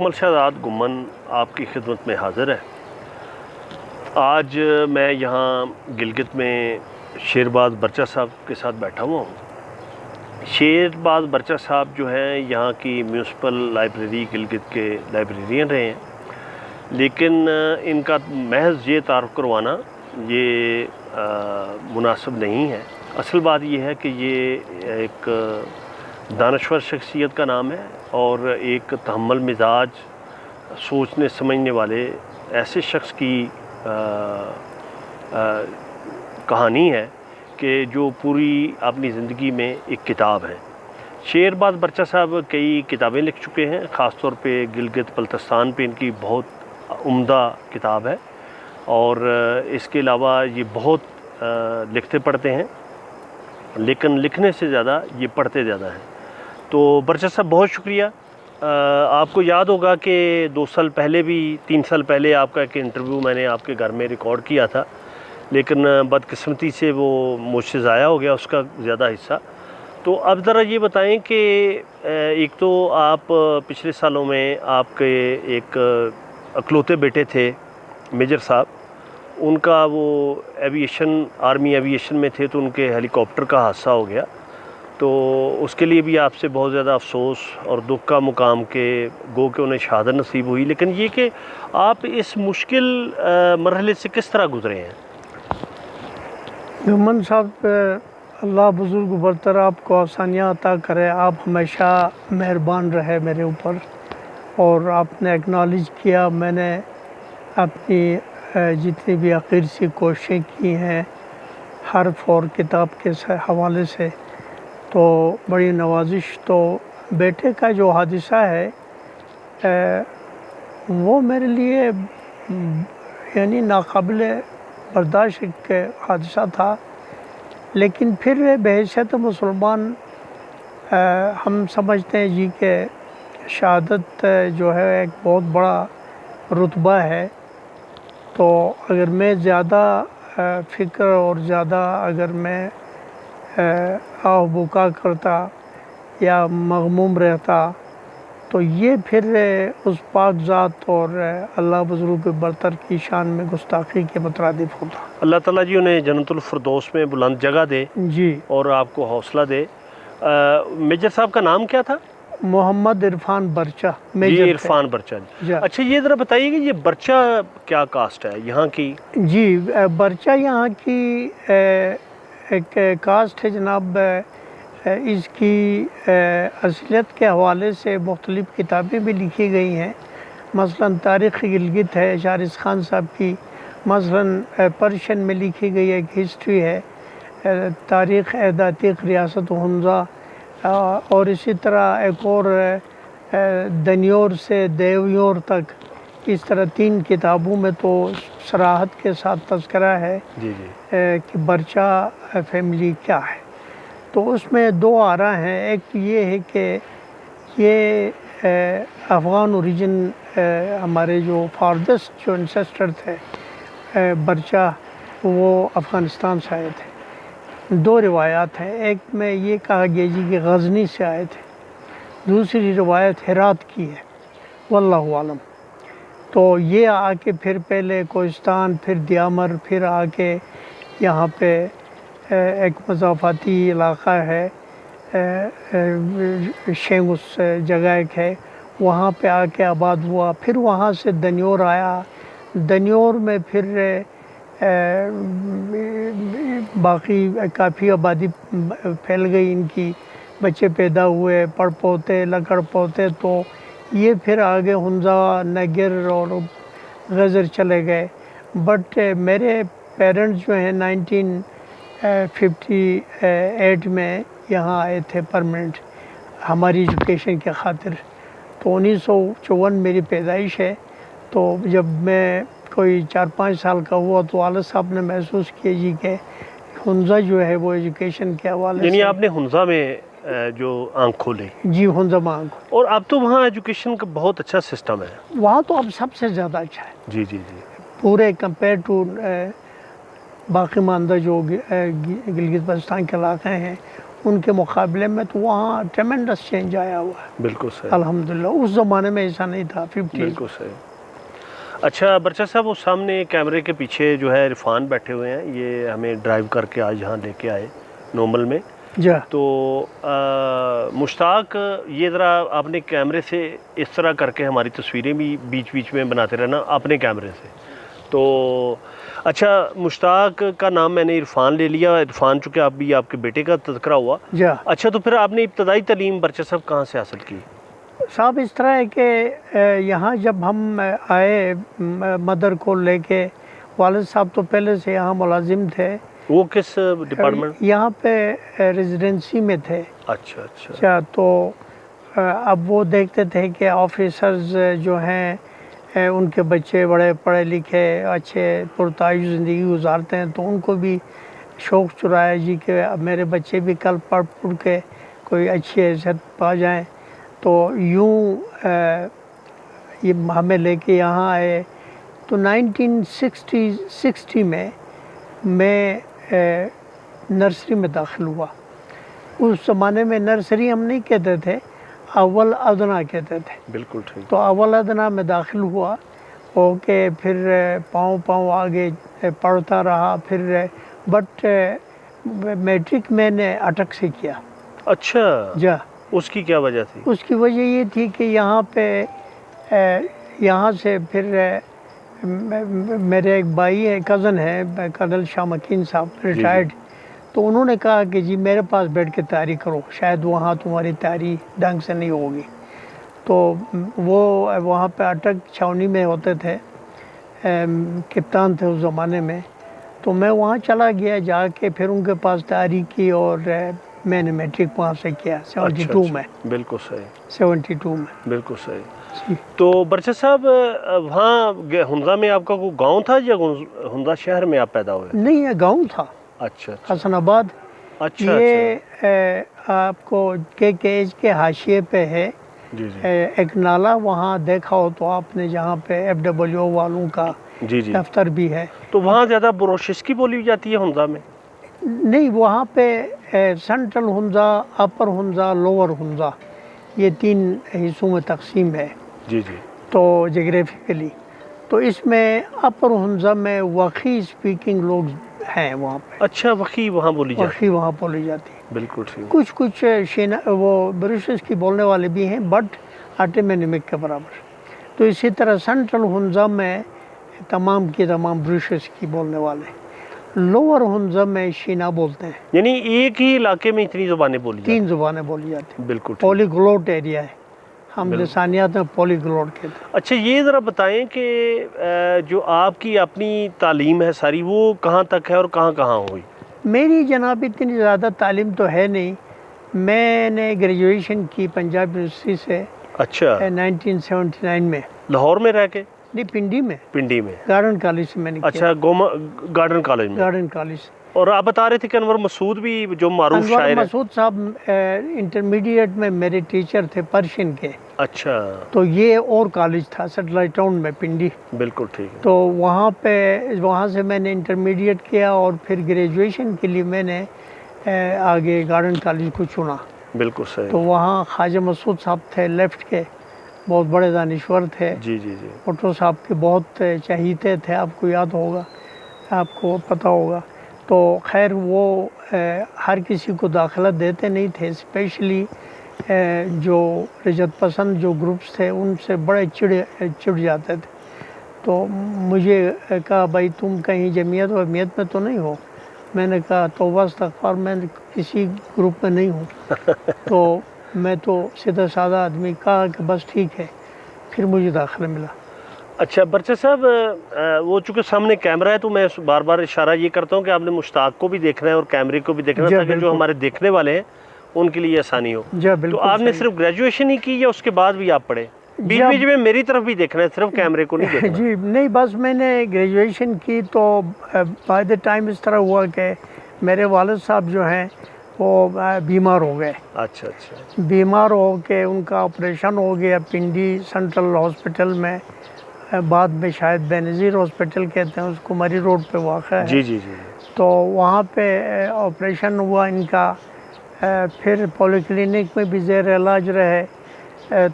اکمل شہزاد گمن آپ کی خدمت میں حاضر ہے۔ آج میں یہاں گلگت میں شیرباز برچہ صاحب کے ساتھ بیٹھا ہوا ہوں۔ شیرباز برچہ صاحب جو ہیں یہاں کی میونسپل لائبریری گلگت کے لائبریرین رہے ہیں، لیکن ان کا محض یہ تعارف کروانا یہ مناسب نہیں ہے۔ اصل بات یہ ہے کہ یہ ایک دانشور شخصیت کا نام ہے اور ایک تحمل مزاج، سوچنے سمجھنے والے ایسے شخص کی کہانی ہے کہ جو پوری اپنی زندگی میں ایک کتاب ہے۔ شیرباز برچہ صاحب کئی کتابیں لکھ چکے ہیں، خاص طور پہ گلگت بلتستان پہ ان کی بہت عمدہ کتاب ہے، اور اس کے علاوہ یہ بہت لکھتے پڑھتے ہیں، لیکن لکھنے سے زیادہ یہ پڑھتے زیادہ ہیں۔ تو برچہ صاحب بہت شکریہ۔ آپ کو یاد ہوگا کہ 2 سال پہلے بھی 3 سال پہلے آپ کا ایک انٹرویو میں نے آپ کے گھر میں ریکارڈ کیا تھا، لیکن بدقسمتی سے وہ مجھ سے ضائع ہو گیا اس کا زیادہ حصہ۔ تو اب ذرا یہ بتائیں کہ ایک تو آپ پچھلے سالوں میں آپ کے ایک اکلوتے بیٹے تھے میجر صاحب، ان کا وہ ایویشن آرمی ایویشن میں تھے تو ان کے ہیلی کاپٹر کا حادثہ ہو گیا، تو اس کے لیے بھی آپ سے بہت زیادہ افسوس اور دکھ کا مقام کہ گو کہ انہیں شہادت نصیب ہوئی، لیکن یہ کہ آپ اس مشکل مرحلے سے کس طرح گزرے ہیں؟ گمن صاحب، اللہ بزرگ برتر آپ کو آسانیاں عطا کرے۔ آپ ہمیشہ مہربان رہے میرے اوپر، اور آپ نے ایکنالج کیا میں نے اپنی جتنی بھی آخر سی کوششیں کی ہیں حرف اور کتاب کے حوالے سے، تو بڑی نوازش۔ تو بیٹے کا جو حادثہ ہے وہ میرے لیے یعنی ناقابل برداشت ایک حادثہ تھا، لیکن پھر بحیثیت مسلمان ہم سمجھتے ہیں جی کہ شہادت جو ہے ایک بہت بڑا رتبہ ہے۔ تو اگر میں زیادہ فکر اور زیادہ اگر میں آہ بکا کرتا یا مغموم رہتا تو یہ پھر اس پاک ذات اور اللہ بزرگ برتر کی شان میں گستاخی کے مترادف ہوتا۔ اللہ تعالیٰ جی انہیں جنت الفردوس میں بلند جگہ دے جی، اور آپ کو حوصلہ دے۔ میجر صاحب کا نام کیا تھا؟ محمد عرفان برچہ میجر جی، تھے۔ عرفان برچہ جی۔ جی اچھا، یہ ذرا بتائیے کہ یہ برچہ کیا کاسٹ ہے یہاں کی؟ جی، برچہ یہاں کی ایک کاسٹ ہے جناب۔ اس کی اصلیت کے حوالے سے مختلف کتابیں بھی لکھی گئی ہیں، مثلا تاریخ گلگت ہے شارث خان صاحب کی، مثلا پرشین میں لکھی گئی ایک ہسٹری ہے، تاریخ عتیق ریاست ہنزا، اور اسی طرح ایک اور دنیور سے دیویور تک، اس طرح 3 کتابوں میں تو صراحت کے ساتھ تذکرہ ہے جی جی کہ برچہ فیملی کیا ہے۔ تو اس میں 2 آراء ہیں۔ ایک یہ ہے کہ یہ افغان اوریجن، ہمارے جو فاردسٹ جو انسیسٹر تھے برچہ، وہ افغانستان سے آئے تھے۔ 2 روایات ہیں، ایک میں یہ کہا گیا جی کہ غزنی سے آئے تھے، دوسری روایت ہرات کی ہے، واللہ عالم۔ تو یہ آ کے پھر پہلے کوہستان، پھر دیامر، پھر آ کے یہاں پہ ایک مضافاتی علاقہ ہے شینگس جگہ ایک ہے، وہاں پہ آ کے آباد ہوا، پھر وہاں سے دنیور آیا، دنیور میں پھر باقی کافی آبادی پھیل گئی، ان کی بچے پیدا ہوئے، پڑ پوتے لکڑ پوتے، تو یہ پھر آگے ہنزا، نگر اور غزر چلے گئے۔ بٹ میرے پیرنٹس جو ہیں 1958 میں یہاں آئے تھے پرمنٹ ہماری ایجوکیشن کے خاطر۔ تو 1954 میری پیدائش ہے۔ تو جب میں کوئی 4-5 سال کا ہوا تو والد صاحب نے محسوس کیا جی کہ ہنزا جو ہے وہ ایجوکیشن کے حوالے سے، یعنی آپ نے ہنزا میں جو آنکھ کھولی؟ جی، ہنزا مانگ۔ اور اب تو وہاں ایجوکیشن کا بہت اچھا سسٹم ہے۔ وہاں تو اب سب سے زیادہ اچھا ہے جی جی جی پورے کمپیئر ٹو باقی ماندہ جو گلگت بلتستان کے علاقے ہیں، ان کے مقابلے میں تو وہاں ٹریمنڈس چینج آیا ہوا ہے بالکل صحیح، الحمدللہ. اس زمانے میں ایسا نہیں تھا 50. بالکل صحیح. اچھا برچا صاحب، وہ سامنے کیمرے کے پیچھے جو ہے عرفان بیٹھے ہوئے ہیں، یہ ہمیں ڈرائیو کر کے آج یہاں لے کے آئے نومل میں. جا تو مشتاق، یہ ذرا آپ نے کیمرے سے اس طرح کر کے ہماری تصویریں بھی بیچ بیچ میں بناتے رہنا اپنے کیمرے سے. تو اچھا، مشتاق کا نام میں نے عرفان لے لیا، عرفان چونکہ آپ کے بیٹے کا تذکرہ ہوا. جا اچھا، تو پھر آپ نے ابتدائی تعلیم برچا صاحب کہاں سے حاصل کی؟ صاحب اس طرح ہے کہ یہاں جب ہم آئے مدر کو لے کے، والد صاحب تو پہلے سے یہاں ملازم تھے. وہ کس ڈپارٹمنٹ؟ یہاں پہ ریزیڈنسی میں تھے. اچھا اچھا. اچھا، تو اب وہ دیکھتے تھے کہ آفیسرز جو ہیں ان کے بچے بڑے پڑھے لکھے اچھے پرتعیش زندگی گزارتے ہیں، تو ان کو بھی شوق چرایا جی کہ اب میرے بچے بھی کل پڑھ کے کوئی اچھی حیثیت پا جائیں. تو یوں یہ ہمیں لے کے یہاں آئے. تو 1960 میں نرسری میں داخل ہوا. اس زمانے میں نرسری ہم نہیں کہتے تھے، اول ادنا کہتے تھے. بالکل ٹھیک. تو اول ادنا میں داخل ہوا، ہو کے پھر پاؤں آگے پڑھتا رہا. پھر بٹ میٹرک میں نے اٹک سے کیا. اچھا، جا اس کی کیا وجہ تھی؟ اس کی وجہ یہ تھی کہ یہاں پہ یہاں سے پھر میرے ایک بھائی ہے، کزن ہے، کرنل شاہ مکین صاحب ریٹائرڈ. تو انہوں نے کہا کہ جی میرے پاس بیٹھ کے تیاری کرو، شاید وہاں تمہاری تیاری ڈھنگ سے نہیں ہوگی. تو وہ وہاں پہ اٹک چھاونی میں ہوتے تھے، کپتان تھے اس زمانے میں. تو میں وہاں چلا گیا، جا کے پھر ان کے پاس تیاری کی اور میں نے میٹرک وہاں سے کیا 72 میں. بالکل صحیح. 72 میں. بالکل صحیح. جی. تو برچا صاحب، وہاں ہنزا میں آپ کا کوئی گاؤں تھا یا ہنزا شہر میں آپ پیدا ہوئے؟ نہیں، یہ گاؤں تھا، اچھا اچھا. حسن آباد. اچھا یہ آپ کو KKH کے حاشیے پہ ہے. جی جی ایک نالا وہاں دیکھا ہو تو آپ نے، جہاں پہ FWO والوں کا جی جی. دفتر بھی ہے. تو وہاں زیادہ بروشس کی بولی جاتی ہے ہنزا میں؟ نہیں، وہاں پہ سینٹرل ہنزا، اپر ہنزا، لوور ہنزا، یہ 3 حصوں میں تقسیم ہے. جی جی. تو جغرافیکلی تو اس میں اپر ہنزا میں وقی اسپیکنگ لوگ ہیں وہاں پہ. اچھا، وقی وہاں بولی جاتی ہے. وقی وہاں بولی جاتی ہے. بالکل ٹھیک. کچھ وہ بروشس کی بولنے والے بھی ہیں، بٹ آٹے کے برابر. تو اسی طرح سینٹرل ہنزا میں تمام بروشس کی بولنے والے. لوور ہنزا میں شینا بولتے ہیں. یعنی ایک ہی علاقے میں اتنی زبانیں بولی جاتی 3 زبانیں بولی جاتی ہیں. بالکل ٹھیک. پولی گلوٹ ایریا ہے، ہم لسانیات میں پولی گلوٹ کہتے ہیں. اچھا، یہ ذرا بتائیں کہ جو آپ کی اپنی تعلیم ہے ساری، وہ کہاں تک ہے اور کہاں کہاں ہوئی؟ میری جناب اتنی زیادہ تعلیم تو ہے نہیں. میں نے گریجویشن کی پنجاب یونیورسٹی سے. اچھا. 1979 میں. لاہور میں رہ کے؟ نہیں، پنڈی میں. پنڈی میں. گارڈن کالج سے میں نے کیا. اچھا، گارڈن کالج میں. Gordon college. اور آپ بتا رہے تھے کہ انور مسعود بھی جو معروف شاعر ہے. انور مسعود صاحب انٹرمیڈیٹ میں میرے ٹیچر تھے پرشین کے. اچھا. تو یہ اور کالج تھا سیٹلائٹ ٹاؤن میں پنڈی. بالکل ٹھیک ہے. تو وہاں سے میں نے انٹرمیڈیٹ کیا اور پھر گریجویشن کے لیے میں نے آگے گارڈن کالج کو چنا. بالکل صحیح. تو وہاں خواجہ مسعود صاحب تھے لیفٹ کے، بہت بڑے دانشور تھے. جی جی جی. بھٹو صاحب کے بہت چہیتے تھے، آپ کو یاد ہوگا، آپ کو پتہ ہوگا. تو خیر وہ ہر کسی کو داخلہ دیتے نہیں تھے، اسپیشلی جو رجت پسند جو گروپس تھے ان سے بڑے چڑ جاتے تھے. تو مجھے کہا بھائی تم کہیں جمعیت و اہمیت میں تو نہیں ہو؟ میں نے کہا توبہ استغفار، میں کسی گروپ میں نہیں ہوں. تو میں تو سیدھا سادہ آدمی. کہا کہ بس ٹھیک ہے، پھر مجھے داخلہ ملا. اچھا برچا صاحب، وہ چونکہ سامنے کیمرہ ہے تو میں بار بار اشارہ یہ کرتا ہوں کہ آپ نے مشتاق کو بھی دیکھنا ہے اور کیمرے کو بھی دیکھنا ہے، تاکہ جو ہمارے دیکھنے والے ہیں ان کے لیے آسانی ہو. تو آپ نے صرف گریجویشن ہی کی یا اس کے بعد بھی آپ پڑھے؟ بیچ بیچ میں میری طرف بھی دیکھنا ہے، صرف کیمرے کو نہیں دیکھنا. جی نہیں، بس میں نے گریجویشن کی تو بائی دا ٹائم اس طرح ہوا کہ میرے والد صاحب جو ہیں وہ بیمار ہو گئے. اچھا اچھا. بیمار ہو کے ان کا آپریشن ہو گیا پنڈی سینٹرل ہاسپٹل میں، بعد میں شاید بے نظیر ہاسپٹل کہتے ہیں اس کو، مری روڈ پہ واقع ہے. جی جی جی. تو وہاں پہ آپریشن ہوا ان کا. پھر پولی کلینک میں بھی زیر علاج رہے.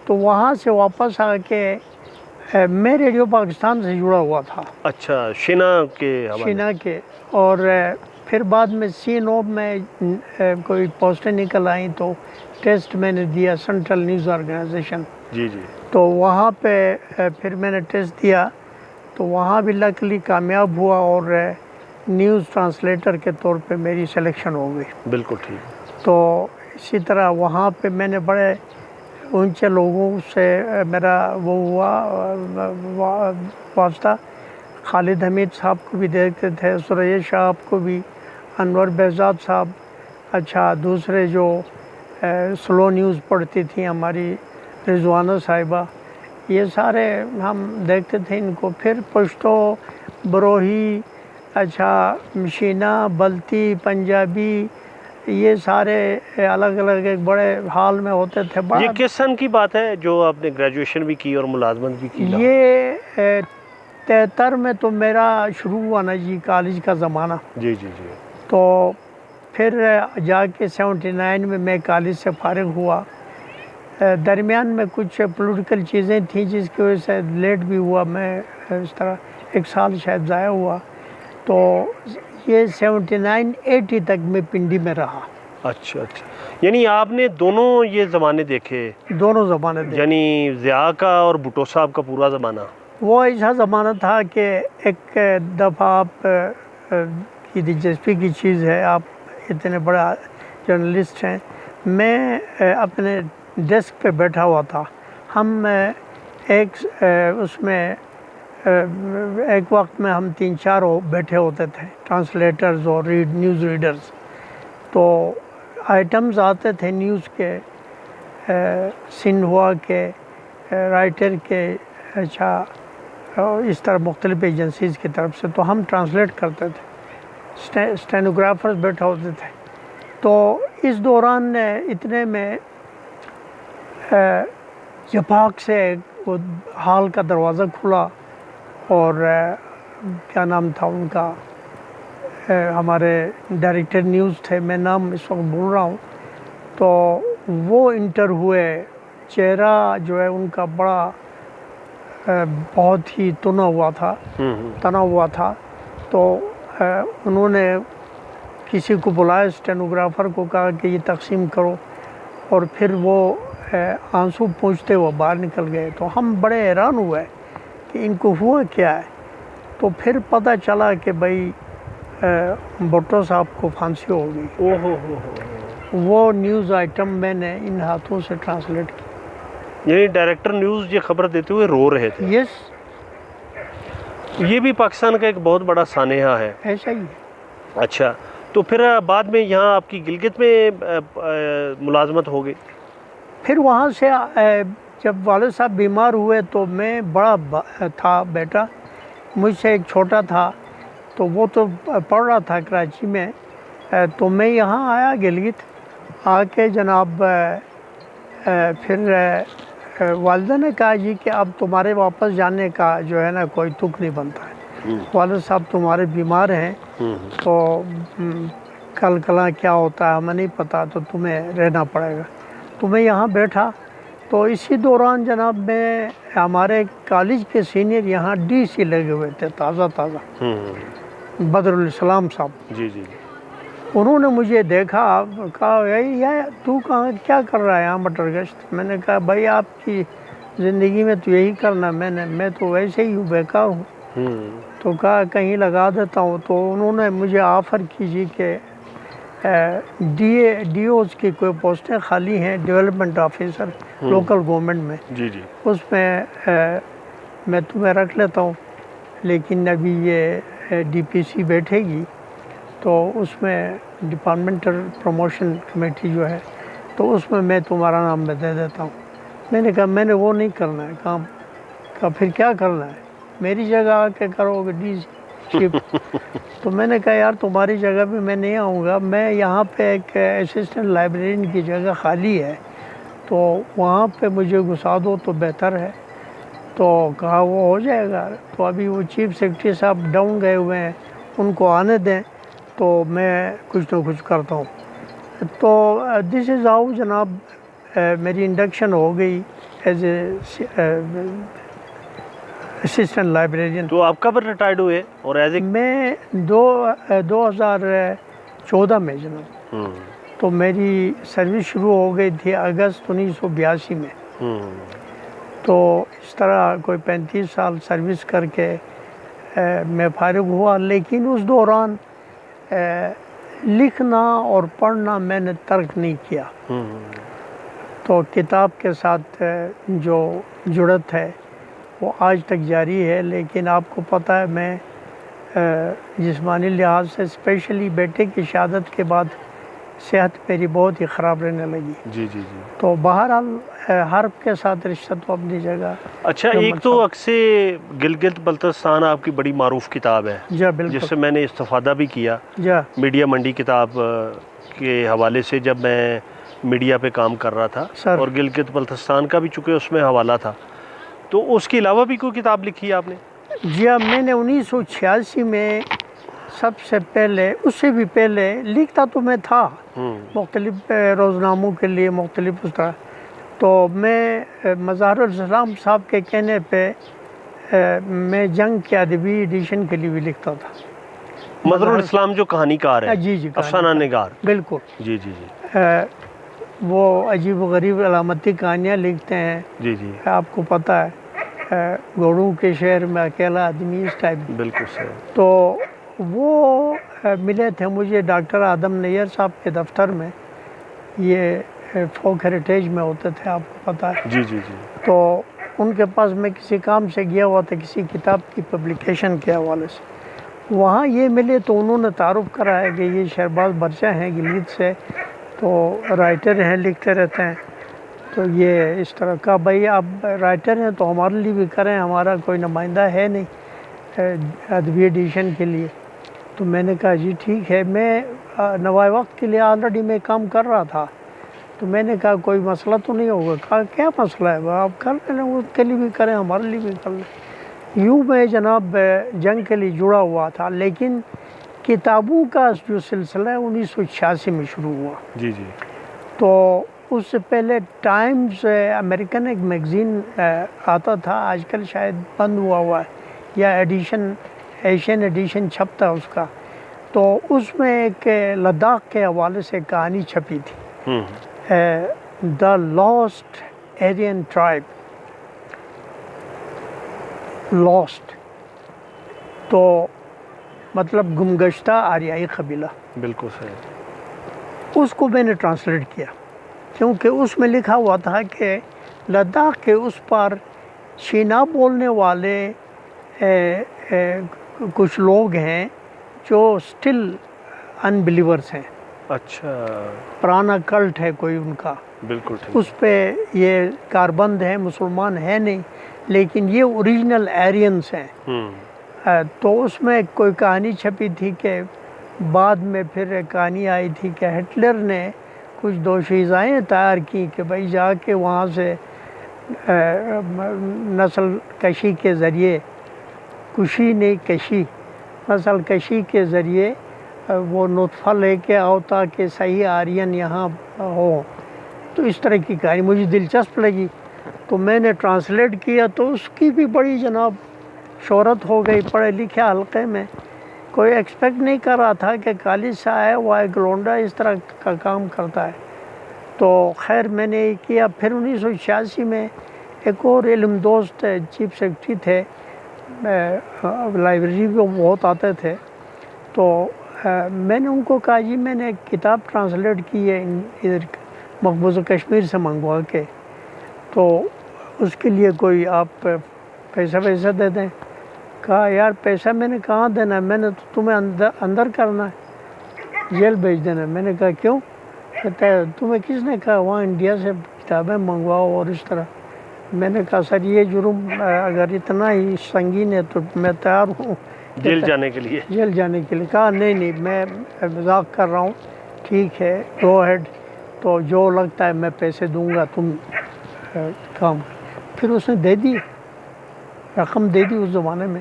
تو وہاں سے واپس آ کے میں ریڈیو پاکستان سے جڑا ہوا تھا. اچھا، شینا کے حوالے. شینا کے. اور پھر بعد میں سی نوب میں کوئی پوسٹیں نکل آئیں تو ٹیسٹ میں نے دیا سینٹرل نیوز آرگنائزیشن. جی جی. تو وہاں پہ پھر میں نے ٹیسٹ دیا تو وہاں بھی لکلی کامیاب ہوا اور نیوز ٹرانسلیٹر کے طور پہ میری سلیکشن ہو گئی. بالکل ٹھیک. تو اسی طرح وہاں پہ میں نے بڑے اونچے لوگوں سے میرا وہ ہوا واسطہ. خالد حمید صاحب کو بھی دیکھتے تھے، سریش صاحب کو بھی، انور بہزاد صاحب. اچھا، دوسرے جو سلو نیوز پڑھتی تھیں ہماری رضوانہ صاحبہ، یہ سارے ہم دیکھتے تھے ان کو. پھر پشتو، بروہی، اچھا شینا، بلتی، پنجابی، یہ سارے الگ الگ ایک بڑے ہال میں ہوتے تھے. یہ کس سن کی بات ہے جو آپ نے گریجویشن بھی کی اور ملازمت بھی کی؟ یہ 73 میں تو میرا شروع ہوا نا جی کالج کا زمانہ. جی جی جی. تو پھر جا کے 79 میں کالج سے فارغ ہوا. درمیان میں کچھ پولیٹیکل چیزیں تھیں جس کی وجہ سے لیٹ بھی ہوا. میں اس طرح 1 سال شاید ضائع ہوا. تو یہ 79-80 تک میں پنڈی میں رہا. اچھا اچھا، یعنی آپ نے دونوں یہ زمانے دیکھے؟ دونوں زمانے دیکھے. یعنی ضیاء کا اور بھٹو صاحب کا پورا زمانہ؟ وہ ایسا زمانہ تھا کہ ایک دفعہ آپ کی دلچسپی کی چیز ہے، آپ اتنے بڑا جرنلسٹ ہیں. میں اپنے ڈیسک پہ بیٹھا ہوا تھا. ہم ایک اس میں ایک وقت میں ہم 3-4 بیٹھے ہوتے تھے، ٹرانسلیٹرز اور نیوز ریڈرز. تو آئٹمز آتے تھے نیوز کے، سنہوا کے، رائٹر کے، اچھا اس طرح مختلف ایجنسیز کی طرف سے. تو ہم ٹرانسلیٹ کرتے تھے، اسٹینوگرافرز بیٹھے ہوتے تھے. تو اس دوران اتنے میں جپاک سے وہ ہال کا دروازہ کھلا اور کیا نام تھا ان کا، ہمارے ڈائریکٹر نیوز تھے، میں نام اس وقت بھول رہا ہوں. تو وہ انٹر ہوئے. چہرہ جو ہے ان کا بڑا بہت ہی تنا ہوا تھا. تو انہوں نے کسی کو بلایا، اسٹینوگرافر کو کہا کہ یہ تقسیم کرو، اور پھر وہ آنسو پوچھتے ہوئے باہر نکل گئے. تو ہم بڑے حیران ہوئے کہ ان کو ہوا کیا ہے. تو پھر پتہ چلا کہ بھائی بھٹو صاحب کو پھانسی ہو گئی. وہ نیوز آئٹم میں نے ان ہاتھوں سے ٹرانسلیٹ کی. یعنی ڈائریکٹر نیوز یہ خبر دیتے ہوئے رو رہے تھے؟ یس. یہ بھی پاکستان کا ایک بہت بڑا سانحہ ہے. ایسا ہی. اچھا، تو پھر بعد میں یہاں آپ کی گلگت میں ملازمت ہو گئی؟ پھر وہاں سے جب والد صاحب بیمار ہوئے تو میں بڑا تھا بیٹا، مجھ سے ایک چھوٹا تھا، تو وہ تو پڑھ رہا تھا کراچی میں. تو میں یہاں آیا گلگت. آ کے جناب پھر والدہ نے کہا جی کہ اب تمہارے واپس جانے کا جو ہے نا کوئی تک نہیں بنتا ہے. والد صاحب تمہارے بیمار ہیں، تو کل کلاں کیا ہوتا ہے ہمیں نہیں پتہ، تو تمہیں رہنا پڑے گا. تو میں یہاں بیٹھا. تو اسی دوران جناب میں ہمارے کالج کے سینئر یہاں ڈی سی لگے ہوئے تھے تازہ، بدر الاسلام صاحب. جی جی. انہوں نے مجھے دیکھا، کہا یہ تو کہاں کیا کر رہا ہے یہاں مٹر گشت؟ میں نے کہا بھائی آپ کی زندگی میں تو یہی کرنا، میں تو ویسے ہی بیکار ہوں. تو کہا کہیں لگا دیتا ہوں. تو انہوں نے مجھے آفر کیجیے کہ ڈی اوز کی کوئی پوسٹیں خالی ہیں، ڈیولپمنٹ آفیسر لوکل گورنمنٹ میں. جی جی. اس میں تمہیں رکھ لیتا ہوں، لیکن ابھی یہ ڈی پی سی بیٹھے گی تو اس میں ڈپارٹمنٹل پروموشن کمیٹی جو ہے، تو اس میں تمہارا نام میں دے دیتا ہوں. میں نے کہا میں نے وہ نہیں کرنا ہے کام. کہا پھر کیا کرنا ہے؟ میری جگہ آ کے کرو گے ڈی سی. تو میں نے کہا یار تمہاری جگہ پہ میں نہیں آؤں گا، میں یہاں پہ ایک اسسٹنٹ لائبریرین کی جگہ خالی ہے، تو وہاں پہ مجھے گھسا دو تو بہتر ہے. تو کہا وہ ہو جائے گا. تو ابھی وہ چیف سیکرٹری صاحب ڈاؤن گئے ہوئے ہیں، ان کو آنے دیں تو میں کچھ نہ کچھ کرتا ہوں. تو دس از ہاؤ جناب میری انڈکشن ہو گئی ایز اے اسسٹنٹ لائبریرین. تو آپ کب ریٹائرڈ ہوئے اور ایز اے؟ میں 2014 میں جناب. تو میری سروس شروع ہو گئی تھی اگست 1982 میں. تو اس طرح کوئی 35 سال سروس کر کے میں فارغ ہوا. لیکن اس دوران لکھنا اور پڑھنا میں نے ترک نہیں کیا. تو کتاب کے ساتھ جو جڑت ہے وہ آج تک جاری ہے. لیکن آپ کو پتہ ہے میں جسمانی لحاظ سے اسپیشلی بیٹے کی شہادت کے بعد صحت میری بہت ہی خراب رہنے لگی. جی جی جی. تو بہرحال حرب کے ساتھ رشتہ تو اپنی جگہ. اچھا، ایک تو اکثر گلگت بلتستان آپ کی بڑی معروف کتاب ہے جی بالکل، جس سے میں نے استفادہ بھی کیا. جی میڈیا منڈی کتاب کے حوالے سے جب میں میڈیا پہ کام کر رہا تھا سر. اور گلگت بلتستان کا بھی چونکہ اس میں حوالہ تھا، تو اس کے علاوہ بھی کوئی کتاب لکھی ہے آپ نے؟ جی ہاں، میں نے 1986 میں سب سے پہلے، اس سے بھی پہلے لکھتا تو میں تھا مختلف روزناموں کے لیے، مختلف اس طرح. تو میں مظہر الاسلام صاحب کے کہنے پہ میں جنگ کے ادبی ایڈیشن کے لیے بھی لکھتا تھا. مظہر الاسلام جو کہانی کار ہے، جی جی، افسانہ نگار. بالکل. جی جی جی. وہ عجیب و غریب علامتی کہانیاں لکھتے ہیں. جی جی، آپ کو پتہ ہے گھوڑوں کے شہر میں اکیلا آدمی اس ٹائپ. بالکل صحیح. تو وہ ملے تھے مجھے ڈاکٹر آدم نیر صاحب کے دفتر میں. یہ فوک ہیریٹیج میں ہوتے تھے، آپ کو پتہ ہے. جی جی جی. تو ان کے پاس میں کسی کام سے گیا ہوا تھا، کسی کتاب کی پبلیکیشن کے حوالے سے. وہاں یہ ملے تو انہوں نے تعارف کرایا کہ یہ شہرباز برچہ ہیں گلگت سے، تو رائٹر ہیں، لکھتے رہتے ہیں. تو یہ اس طرح کا بھائی آپ رائٹر ہیں تو ہمارے لیے بھی کریں، ہمارا کوئی نمائندہ ہے نہیں ادبی ایڈیشن کے لیے. تو میں نے کہا جی ٹھیک ہے. میں نوائے وقت کے لیے آلریڈی میں کام کر رہا تھا. تو میں نے کہا کوئی مسئلہ تو نہیں ہوگا. کہا کیا مسئلہ ہے، آپ کر لیں، اس کے لیے بھی کریں، ہمارے لیے بھی کر لیں. یوں میں جناب جنگ کے لیے جڑا ہوا تھا. لیکن کتابوں کا جو سلسلہ ہے 1986 میں شروع ہوا. جی جی. تو اس سے پہلے ٹائمز امریکن ایک میگزین آتا تھا، آج کل شاید بند ہوا ہے، یا ایشین ایڈیشن چھپتا اس کا. تو اس میں ایک لداخ کے حوالے سے کہانی چھپی تھی، the last Ariane tribe. Last تو مطلب گمگشتہ آریائی قبیلہ. بالکل صحیح. اس کو میں نے ٹرانسلیٹ کیا، کیونکہ اس میں لکھا ہوا تھا کہ لداخ کے اس پر شینا بولنے والے کچھ لوگ ہیں جو سٹل ان بلیورس ہیں. اچھا. پرانا کلٹ ہے کوئی ان کا. بالکل ٹھیک. اس پہ یہ کاربند ہیں، مسلمان ہیں نہیں، لیکن یہ اوریجنل ایرینس ہیں. تو اس میں کوئی کہانی چھپی تھی کہ بعد میں پھر ایک کہانی آئی تھی کہ ہٹلر نے کچھ دوشیزائیں تیار کی کہ بھائی جا کے وہاں سے نسل کشی کے ذریعے، نسل کشی کے ذریعے وہ نطفہ لے کے آؤ تاکہ صحیح آرین یہاں ہو. تو اس طرح کی کہانی مجھے دلچسپ لگی، تو میں نے ٹرانسلیٹ کیا. تو اس کی بھی بڑی جناب شہرت ہو گئی پڑھے لکھے حلقے میں. کوئی ایکسپیکٹ نہیں کر رہا تھا کہ کالج سے آیا ہوا ایک لونڈا اس طرح کا کام کرتا ہے. تو خیر میں نے یہ کیا. پھر 1986 میں ایک اور علم دوست چیف سیکرٹری تھے، لائبریری پہ بہت آتے تھے. تو میں نے ان کو کہا جی میں نے ایک کتاب ٹرانسلیٹ کی ہے ادھر مقبوضہ کشمیر سے منگوا کے، تو اس کے لیے کوئی آپ پیسہ دے دیں. کہا یار پیسہ میں نے کہاں دینا ہے، میں نے تو تمہیں اندر کرنا ہے، جیل بھیج دینا ہے. میں نے کہا کیوں؟ کہتا ہے تمہیں کس نے کہا وہاں انڈیا سے کتابیں منگواؤ اور اس طرح. میں نے کہا سر یہ جرم اگر اتنا ہی سنگین ہے تو میں تیار ہوں جیل جانے کے لیے. جیل جانے کے لیے. کہا نہیں میں مذاق کر رہا ہوں، ٹھیک ہے گو ہیڈ، تو جو لگتا ہے میں پیسے دوں گا، تم کام. پھر اس نے دے دی، رقم دے دی اس زمانے میں.